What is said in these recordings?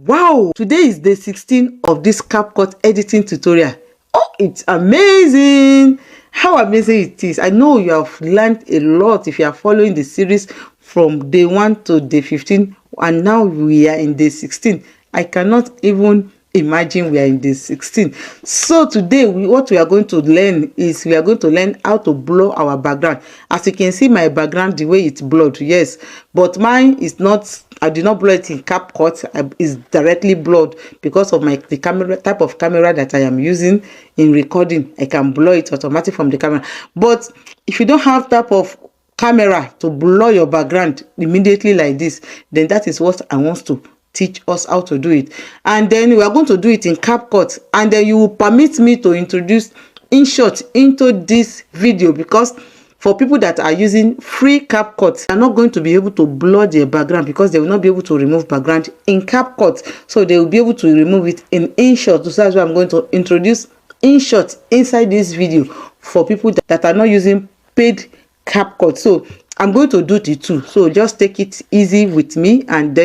Wow, today is day 16 of this Capcut editing tutorial. Oh, it's amazing! How amazing it is. I know you have learned a lot if you are following the series from day 1 to day 15, and now we are in day 16. I cannot even imagine we are in day 16. So today what we are going to learn is we are going to learn how to blur our background. As you can see my background, the way it's blurred, yes, but mine is not. I did not blur it in Capcut. It's directly blurred because of the camera type of camera that I am using in recording. I can blur it automatically from the camera. But if you don't have type of camera to blur your background immediately like this, then that is what I want to teach us how to do it. And then we are going to do it in Capcut, and then you will permit me to introduce InShot into this video, because for people that are using free Capcut, they are not going to be able to blur their background because they will not be able to remove background in Capcut. So they will be able to remove it in InShot. So that's why I'm going to introduce InShot inside this video for people that are not using paid Capcut. So I'm going to do the two. So just take it easy with me, and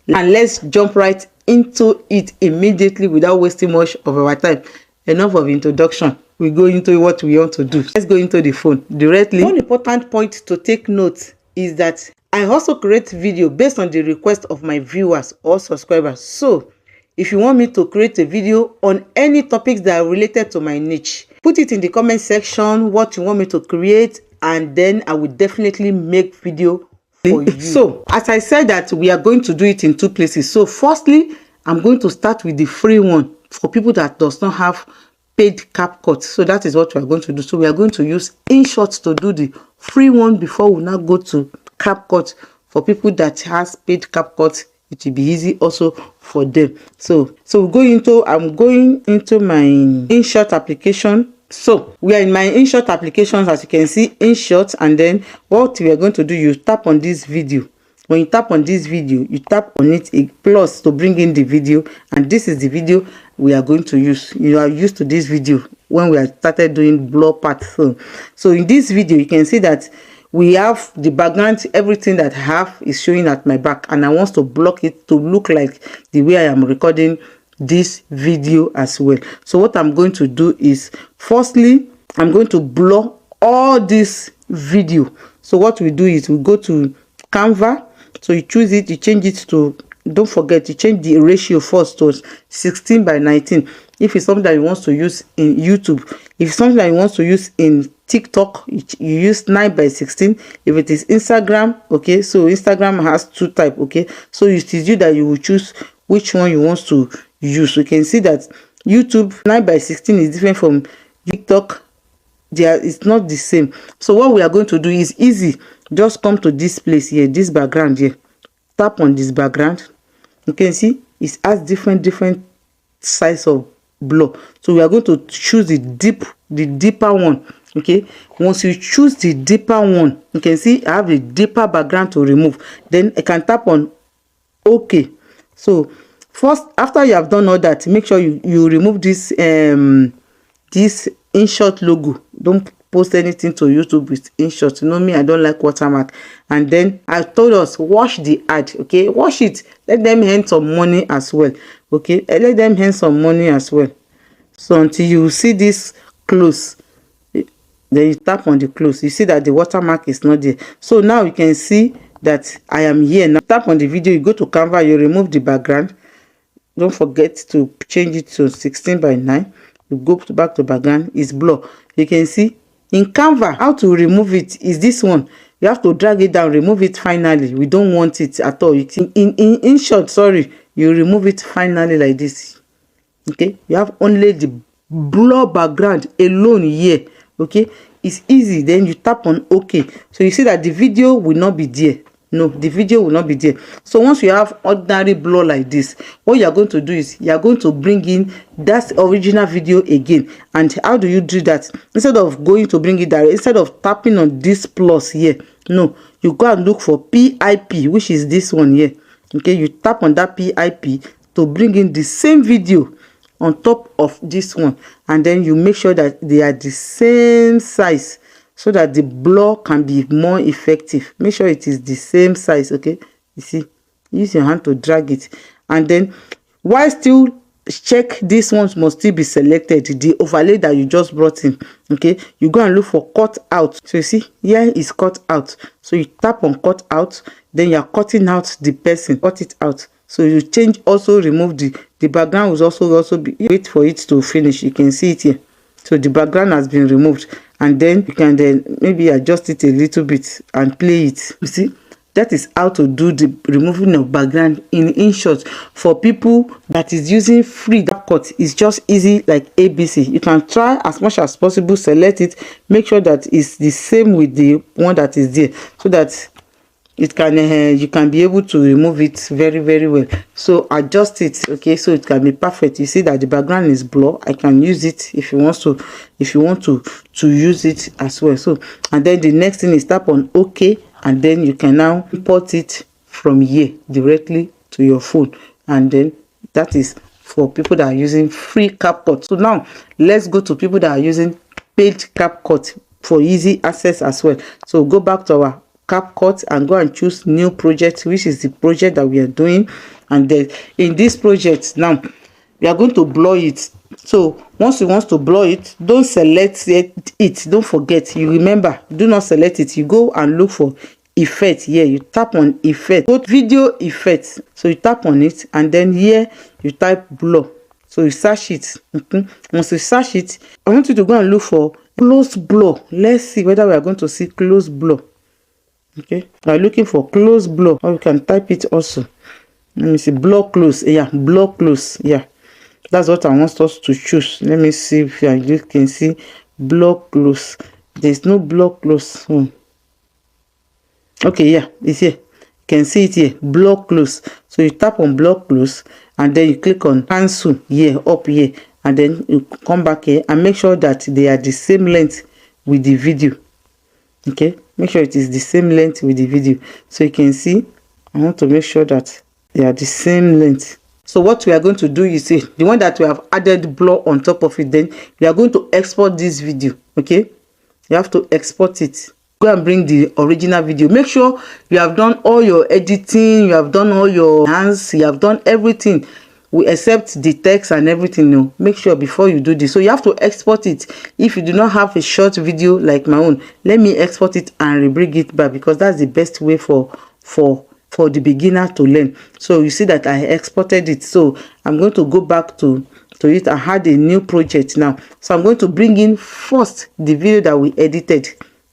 let's jump right into it immediately without wasting much of our time. Enough of introduction. We go into what we want to do. Let's go into the phone directly. One important point to take note is that I also create video based on the request of my viewers or subscribers. So if you want me to create a video on any topics that are related to my niche, put it in the comment section what you want me to create, and then I will definitely make video for you. So as I said that we are going to do it in two places. So firstly, I'm going to start with the free one for people that does not have paid Capcut. So that is what we are going to do. So we are going to use InShot to do the free one before we now go to Capcut. For people that has paid Capcut, it will be easy also for them. So I'm going into my InShot application. So we are in my InShot applications. As you can see, InShot, and then what we are going to do, you tap on this video. When you tap on this video, you tap on it a plus to bring in the video, and this is the video we are going to use. You are used to this video when we started doing blur part. So in this video, you can see that we have the background, everything that I have is showing at my back, and I want to block it to look like the way I am recording this video as well. So what I'm going to do is, firstly, I'm going to blur all this video. So what we do is we go to Canva. So you choose it, you change it to, don't forget, you change the ratio first to 16:19. If it's something that you want to use in YouTube, if it's something that you want to use in TikTok, you use 9:16. If it is Instagram, okay, so Instagram has two types, okay, so it is you that you will choose which one you want to use. You can see that YouTube 9:16 is different from TikTok. It's not the same. So what we are going to do is easy. Just come to this place here, this background here, tap on this background. You can see it has different size of blur. So we are going to choose the deeper one. Okay, once you choose the deeper one, you can see I have a deeper background to remove. Then I can tap on OK. So first, after you have done all that, make sure you remove this this InShot logo. Don't post anything to YouTube with InShot. You know me, I don't like watermark. And then I told us, wash the ad. Okay, wash it. Let them earn some money as well. Okay, let them earn some money as well. So until you see this close, then you tap on the close. You see that the watermark is not there. So now you can see that I am here. Now tap on the video, you go to Canva, you remove the background. Don't forget to change it to 16:9. You go back to background, it's blur. You can see in Canva how to remove it is this one. You have to drag it down, remove it finally. We don't want it at all. In short, sorry, you remove it finally like this. Okay, you have only the blur background alone here. Okay, it's easy. Then you tap on OK. So you see that the video will not be there. No, the video will not be there. So once you have ordinary blur like this, what you are going to do is you are going to bring in that original video again. And how do you do that? Instead of going to bring it direct, instead of tapping on this plus here, no, you go and look for PIP, which is this one here. Okay, you tap on that PIP to bring in the same video on top of this one, and then you make sure that they are the same size, so that the blur can be more effective. Make sure it is the same size. Okay, you see, use your hand to drag it, and then Why still check this ones must still be selected, the overlay that you just brought in. Okay, you go and look for cut out. So you see here is cut out, so you tap on cut out, then you are cutting out the person, cut it out. So you change, also remove the background will also be, wait for it to finish. You can see it here. So the background has been removed, and then you can then maybe adjust it a little bit and play it. You see, that is how to do the removing of background in short. For people that is using free Capcut, it's just easy like ABC. You can try as much as possible, select it, make sure that it's the same with the one that is there, so that it can you can be able to remove it very, very well. So adjust it, okay, so it can be perfect. You see that the background is blur. I can use it if you want to use it as well. So, and then the next thing is tap on OK, and then you can now import it from here directly to your phone. And then that is for people that are using free Capcut. So now let's go to people that are using paid Capcut for easy access as well. So go back to our Capcut and go and choose new project, which is the project that we are doing. And then in this project now we are going to blur it. So once you want to blur it, don't select it, don't forget, you remember, do not select it. You go and look for effect here, you tap on effect, go to video effects, so you tap on it, and then here you type blur. So you search it. Once you search it, I want you to go and look for close blur. Let's see whether we are going to see close blur. Okay, we are looking for close blur, or you can type it also. Let me see, blur close. Yeah, blur close. Yeah, that's what I want us to choose. Let me see if you can see blur close. There's no blur close. Okay, yeah, it's here. You can see it here, blur close. So you tap on blur close, and then you click on cancel here, up here, and then you come back here and make sure that they are the same length with the video. Okay, make sure it is the same length with the video. So you can see, I want to make sure that they are the same length. So what we are going to do is see the one that we have added blur on top of it. Then we are going to export this video. Okay, you have to export it. Go and bring the original video. Make sure you have done all your editing, you have done all your hands, you have done everything. We accept the text and everything. No, make sure before you do this. So you have to export it. If you do not have a short video like my own, let me export it and bring it back, because that's the best way for the beginner to learn. So you see that I exported it. So I'm going to go back to it. I had a new project now. So I'm going to bring in first the video that we edited.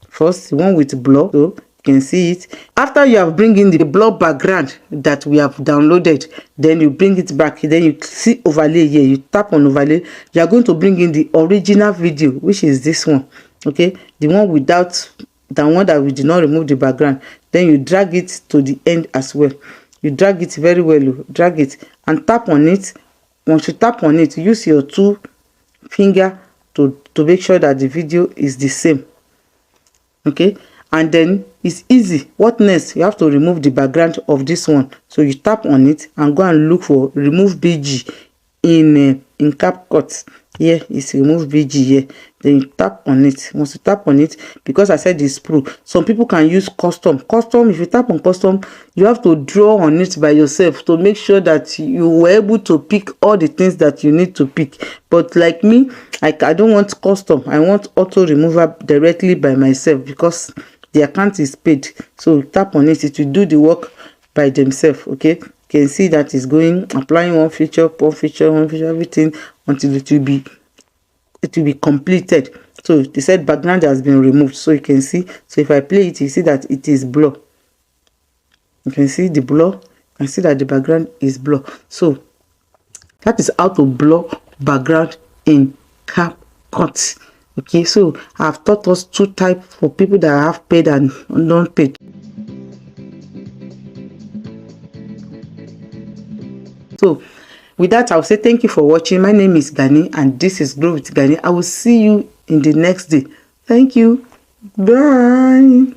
First, the one with blur. So you can see it. After you have bring in the blur background that we have downloaded, then you bring it back. Then you see overlay here. You tap on overlay. You are going to bring in the original video, which is this one. Okay, the one without the one that we did not remove the background. Then you drag it to the end as well. You drag it very well. Drag it and tap on it. Once you tap on it, use your two finger to make sure that the video is the same. Okay, and then it's easy. What next? You have to remove the background of this one. So you tap on it and go and look for remove BG in Capcut. Here is remove BG here. Then you tap on it. Once you tap on it, because I said it's pro, some people can use custom. If you tap on custom, you have to draw on it by yourself to make sure that you were able to pick all the things that you need to pick. But like me, I don't want custom. I want auto remover directly by myself, because the account is paid. So tap on it. It will do the work by themselves. Okay, you can see that it's going, applying one feature, everything until it will be completed. So they said background has been removed. So you can see. So if I play it, you see that it is blur. You can see the blur. You can see that the background is blur. So that is how to blur background in Capcut. Okay, so I've taught us two types for people that have paid and non-paid. So with that, I'll say thank you for watching. My name is Ganny and this is Grow With Ganny. I will see you in the next day. Thank you. Bye.